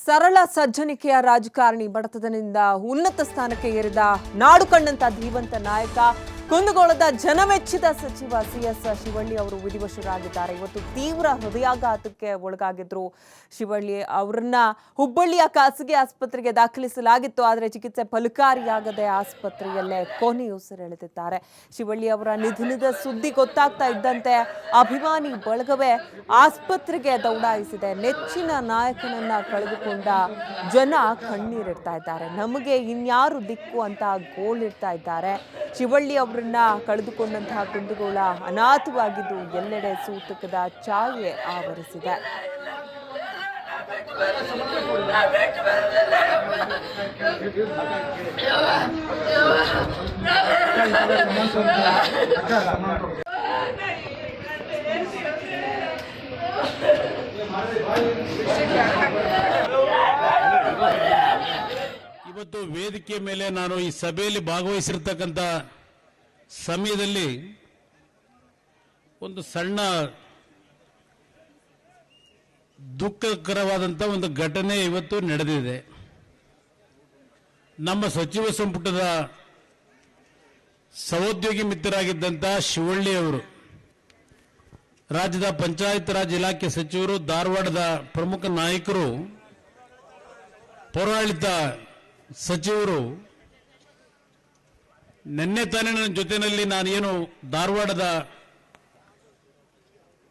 ಸರಳ ಸಜ್ಜನಿಕೆಯ ರಾಜಕಾರಣಿ ಬಡತನದಿಂದ ಉನ್ನತ ಸ್ಥಾನಕ್ಕೆ ಏರಿದ ನಾಡು ಕಂಡಂತ ಧೀವಂತ ನಾಯಕ ಕುಂದಗೋಳದ ಜನಮೆಚ್ಚಿದ ಸಚಿವ ಸಿಎಸ್ ಶಿವಳ್ಳಿ ಅವರು ವಿಧಿವಶರಾಗಿದ್ದಾರೆ. ಇವತ್ತು ತೀವ್ರ ಹೃದಯಾಘಾತಕ್ಕೆ ಒಳಗಾಗಿದ್ರು ಶಿವಳ್ಳಿ ಅವರನ್ನ ಹುಬ್ಬಳ್ಳಿಯ ಖಾಸಗಿ ಆಸ್ಪತ್ರೆಗೆ ದಾಖಲಿಸಲಾಗಿತ್ತು. ಆದರೆ ಚಿಕಿತ್ಸೆ ಫಲಕಾರಿಯಾಗದೆ ಆಸ್ಪತ್ರೆಯಲ್ಲೇ ಕೊನೆಯುಸಿರೆಳೆದಿದ್ದಾರೆ. ಶಿವಳ್ಳಿ ಅವರ ನಿಧನದ ಸುದ್ದಿ ಗೊತ್ತಾಗ್ತಾ ಇದ್ದಂತೆ ಅಭಿಮಾನಿ ಬಳಗವೇ ಆಸ್ಪತ್ರೆಗೆ ದೌಡಾಯಿಸಿದೆ. ನೆಚ್ಚಿನ ನಾಯಕನನ್ನ ಕಳೆದುಕೊಂಡ ಜನ ಕಣ್ಣೀರಿಡ್ತಾ ಇದ್ದಾರೆ. ನಮಗೆ ಇನ್ಯಾರು ದಿಕ್ಕು ಅಂತ ಗೋಳಿಡ್ತಾ ಇದ್ದಾರೆ. ಶಿವಳ್ಳಿ ಅವರನ್ನ ಕಳೆದುಕೊಂಡಂತಹ ಕುಂದಗೋಳ ಅನಾಥವಾಗಿದ್ದು ಎಲ್ಲೆಡೆ ಸೂತಕದ ಛಾಯೆ ಆವರಿಸಿದೆ. ಇವತ್ತು ವೇದಿಕೆ ಮೇಲೆ ನಾನು ಈ ಸಭೆಯಲ್ಲಿ ಭಾಗವಹಿಸಿರ್ತಕ್ಕಂಥ ಸಮಯದಲ್ಲಿ ಒಂದು ಸಣ್ಣ ದುಃಖಕರವಾದಂಥ ಒಂದು ಘಟನೆ ಇವತ್ತು ನಡೆದಿದೆ. ನಮ್ಮ ಸಚಿವ ಸಂಪುಟದ ಸಹೋದ್ಯೋಗಿ ಮಿತ್ರರಾಗಿದ್ದಂಥ ಶಿವಳ್ಳಿ ಅವರು, ರಾಜ್ಯದ ಪಂಚಾಯತ್ ರಾಜ್ ಇಲಾಖೆ ಸಚಿವರು, ಧಾರವಾಡದ ಪ್ರಮುಖ ನಾಯಕರು, ಪೌರಾಡಳಿತ ಸಚಿವರು ನಿನ್ನೆ ತಾನೇ ನನ್ನ ಜೊತೆಯಲ್ಲಿ ನಾನೇನು ಧಾರವಾಡದ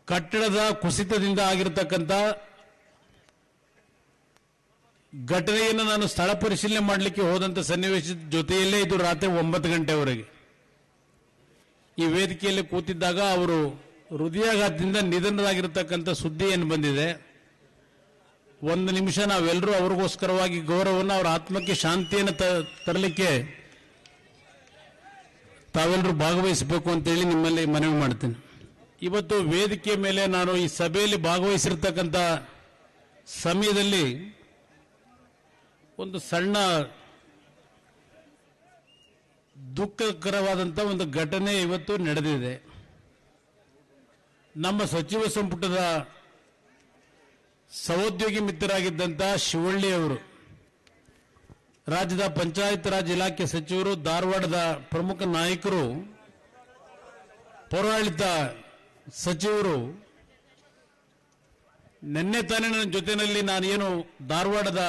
ಕಟ್ಟಡದ ಕುಸಿತದಿಂದ ಆಗಿರತಕ್ಕಂಥ ಘಟನೆಯನ್ನು ನಾನು ಸ್ಥಳ ಪರಿಶೀಲನೆ ಮಾಡಲಿಕ್ಕೆ ಹೋದಂಥ ಸನ್ನಿವೇಶದ ಜೊತೆಯಲ್ಲೇ ಇದು ರಾತ್ರಿ 9 ಗಂಟೆವರೆಗೆ ಈ ವೇದಿಕೆಯಲ್ಲಿ ಕೂತಿದ್ದಾಗ ಅವರು ಹೃದಯಾಘಾತದಿಂದ ನಿಧನರಾಗಿರತಕ್ಕಂಥ ಸುದ್ದಿ ಏನು ಬಂದಿದೆ. ಒಂದು ನಿಮಿಷ ನಾವೆಲ್ಲರೂ ಅವ್ರಿಗೋಸ್ಕರವಾಗಿ ಗೌರವವನ್ನು, ಅವರ ಆತ್ಮಕ್ಕೆ ಶಾಂತಿಯನ್ನು ತರಲಿಕ್ಕೆ ತಾವೆಲ್ಲರೂ ಭಾಗವಹಿಸಬೇಕು ಅಂತೇಳಿ ನಿಮ್ಮಲ್ಲಿ ಮನವಿ ಮಾಡ್ತೇನೆ. ಇವತ್ತು ವೇದಿಕೆ ಮೇಲೆ ನಾನು ಈ ಸಭೆಯಲ್ಲಿ ಭಾಗವಹಿಸಿರ್ತಕ್ಕಂಥ ಸಮಯದಲ್ಲಿ ಒಂದು ಸಣ್ಣ ದುಃಖಕರವಾದಂಥ ಒಂದು ಘಟನೆ ಇವತ್ತು ನಡೆದಿದೆ. ನಮ್ಮ ಸಚಿವ ಸಂಪುಟದ ಸಹೋದ್ಯೋಗಿ ಮಿತ್ರರಾಗಿದ್ದಂಥ ಶಿವಳ್ಳಿ ಅವರು, ರಾಜ್ಯದ ಪಂಚಾಯತ್ ರಾಜ್ ಇಲಾಖೆ ಸಚಿವರು, ಧಾರವಾಡದ ಪ್ರಮುಖ ನಾಯಕರು, ಪೌರಾಡಳಿತ ಸಚಿವರು, ನಿನ್ನೆ ತಾನೇ ನನ್ನ ಜೊತೆಯಲ್ಲಿ ನಾನೇನು ಧಾರವಾಡದ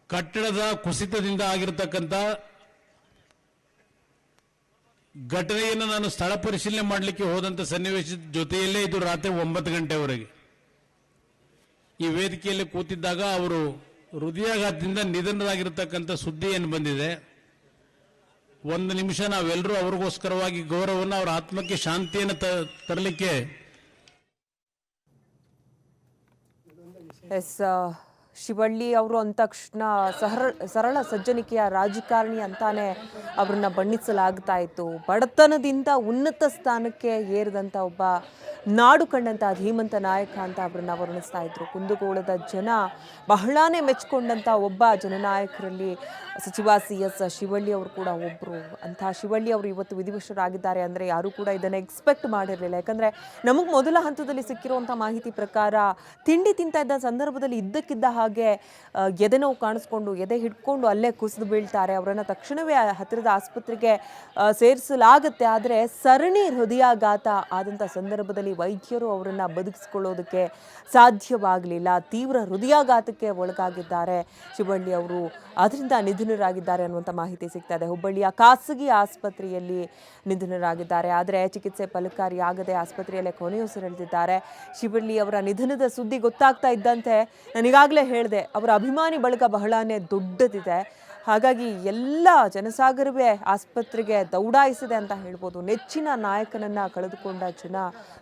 ಕಟ್ಟಡದ ಕುಸಿತದಿಂದ ಆಗಿರತಕ್ಕಂಥ ಘಟನೆಯನ್ನು ನಾನು ಸ್ಥಳ ಪರಿಶೀಲನೆ ಮಾಡಲಿಕ್ಕೆ ಹೋದಂಥ ಸನ್ನಿವೇಶದ ಜೊತೆಯಲ್ಲೇ ಇದು ರಾತ್ರಿ 9 ಗಂಟೆವರೆಗೆ ಈ ವೇದಿಕೆಯಲ್ಲಿ ಕೂತಿದ್ದಾಗ ಅವರು ಹೃದಯಾಘಾತದಿಂದ ನಿಧನರಾಗಿರತಕ್ಕಂಥ ಸುದ್ದಿ ಏನು ಬಂದಿದೆ. ಒಂದು ನಿಮಿಷ ನಾವೆಲ್ಲರೂ ಅವ್ರಿಗೋಸ್ಕರವಾಗಿ ಗೌರವವನ್ನು, ಅವರ ಆತ್ಮಕ್ಕೆ ಶಾಂತಿಯನ್ನು ತರಲಿಕ್ಕೆ ಶಿವಳ್ಳಿ ಅವರು ಅಂದ ತಕ್ಷಣ ಸರಳ ಸಜ್ಜನಿಕೆಯ ರಾಜಕಾರಣಿ ಅಂತಾನೆ ಅವ್ರನ್ನ ಬಣ್ಣಿಸಲಾಗ್ತಾ ಇತ್ತು. ಬಡತನದಿಂದ ಉನ್ನತ ಸ್ಥಾನಕ್ಕೆ ಏರಿದಂಥ ಒಬ್ಬ ನಾಡು ಕಂಡಂಥ ಧೀಮಂತ ನಾಯಕ ಅಂತ ಅವ್ರನ್ನ ವರ್ಣಿಸ್ತಾ ಇದ್ರು. ಕುಂದಗೋಳದ ಜನ ಬಹಳಾನೇ ಮೆಚ್ಚಿಕೊಂಡಂಥ ಒಬ್ಬ ಜನನಾಯಕರಲ್ಲಿ ಸಚಿವ ಸಿಎಸ್ ಶಿವಳ್ಳಿ ಅವರು ಕೂಡ ಒಬ್ಬರು. ಅಂಥ ಶಿವಳ್ಳಿ ಅವರು ಇವತ್ತು ವಿಧಿವಶರಾಗಿದ್ದಾರೆ ಅಂದರೆ ಯಾರೂ ಕೂಡ ಇದನ್ನು ಎಕ್ಸ್ಪೆಕ್ಟ್ ಮಾಡಿರಲಿಲ್ಲ. ಯಾಕಂದರೆ ನಮಗೆ ಮೊದಲ ಹಂತದಲ್ಲಿ ಸಿಕ್ಕಿರುವಂಥ ಮಾಹಿತಿ ಪ್ರಕಾರ ತಿಂಡಿ ತಿಂತಾ ಇದ್ದ ಸಂದರ್ಭದಲ್ಲಿ ಇದ್ದಕ್ಕಿದ್ದ ಹಾಗೆ ಎದೆ ನೋವು ಕಾಣಿಸ್ಕೊಂಡು ಎದೆ ಹಿಡ್ಕೊಂಡು ಅಲ್ಲೇ ಕುಸಿದು ಬೀಳ್ತಾರೆ. ಅವರನ್ನು ತಕ್ಷಣವೇ ಹತ್ತಿರದ ಆಸ್ಪತ್ರೆಗೆ ಸೇರಿಸಲಾಗುತ್ತೆ. ಆದರೆ ಸರಣಿ ಹೃದಯಾಘಾತ ಆದಂಥ ಸಂದರ್ಭದಲ್ಲಿ ವೈದ್ಯರು ಅವರನ್ನು ಬದುಕಿಸಿಕೊಳ್ಳೋದಕ್ಕೆ ಸಾಧ್ಯವಾಗಲಿಲ್ಲ. ತೀವ್ರ ಹೃದಯಾಘಾತಕ್ಕೆ ಒಳಗಾಗಿದ್ದಾರೆ ಶಿವಳ್ಳಿ ಅವರು. ಅದರಿಂದ ನಿಧನರಾಗಿದ್ದಾರೆ ಅನ್ನುವಂಥ ಮಾಹಿತಿ ಸಿಗ್ತಾ ಇದೆ. ಹುಬ್ಬಳ್ಳಿಯ ಖಾಸಗಿ ಆಸ್ಪತ್ರೆಯಲ್ಲಿ ನಿಧನರಾಗಿದ್ದಾರೆ. ಆದರೆ ಚಿಕಿತ್ಸೆ ಫಲಕಾರಿಯಾಗದೆ ಆಸ್ಪತ್ರೆಯಲ್ಲೇ ಕೊನೆಯುಸಿರೆಳೆದಿದ್ದಾರೆ. ಶಿವಳ್ಳಿ ಅವರ ನಿಧನದ ಸುದ್ದಿ ಗೊತ್ತಾಗ್ತಾ ಇದ್ದಂತೆ ನಾನೀಗಾಗಲೇ ಹೇಳಿದೆ, ಅವರ ಅಭಿಮಾನಿ ಬಳಗ ಬಹಳನೇ ದೊಡ್ಡದಿದೆ. ಹಾಗಾಗಿ ಎಲ್ಲ ಜನಸಾಗರವೇ ಆಸ್ಪತ್ರೆಗೆ ದೌಡಾಯಿಸಿದೆ ಅಂತ ಹೇಳ್ಬೋದು. ನೆಚ್ಚಿನ ನಾಯಕನನ್ನು ಕಳೆದುಕೊಂಡ ಜನ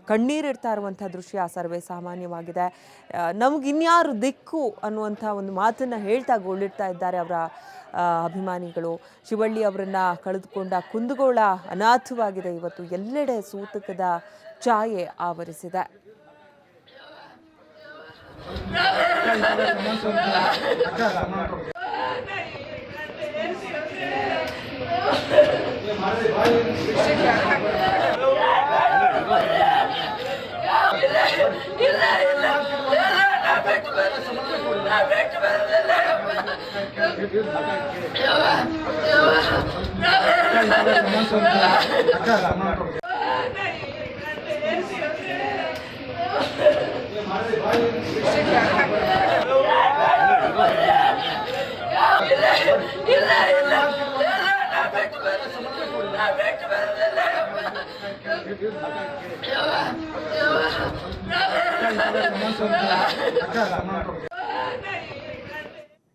ಕಣ್ಣೀರಿಡ್ತಾ ಇರುವಂಥ ದೃಶ್ಯ ಸರ್ವೇ ಸಾಮಾನ್ಯವಾಗಿದೆ. ನಮಗಿನ್ಯಾರು ದಿಕ್ಕು ಅನ್ನುವಂಥ ಒಂದು ಮಾತನ್ನು ಹೇಳ್ತಾ ಗೋಳಿಡ್ತಾ ಇದ್ದಾರೆ ಅವರ ಅಭಿಮಾನಿಗಳು. ಶಿವಳ್ಳಿ ಅವರನ್ನ ಕಳೆದುಕೊಂಡ ಕುಂದಗೋಳ ಅನಾಥವಾಗಿದೆ. ಇವತ್ತು ಎಲ್ಲೆಡೆ ಸೂತಕದ ಛಾಯೆ ಆವರಿಸಿದೆ. ಇಲ್ಲ ಇಲ್ಲ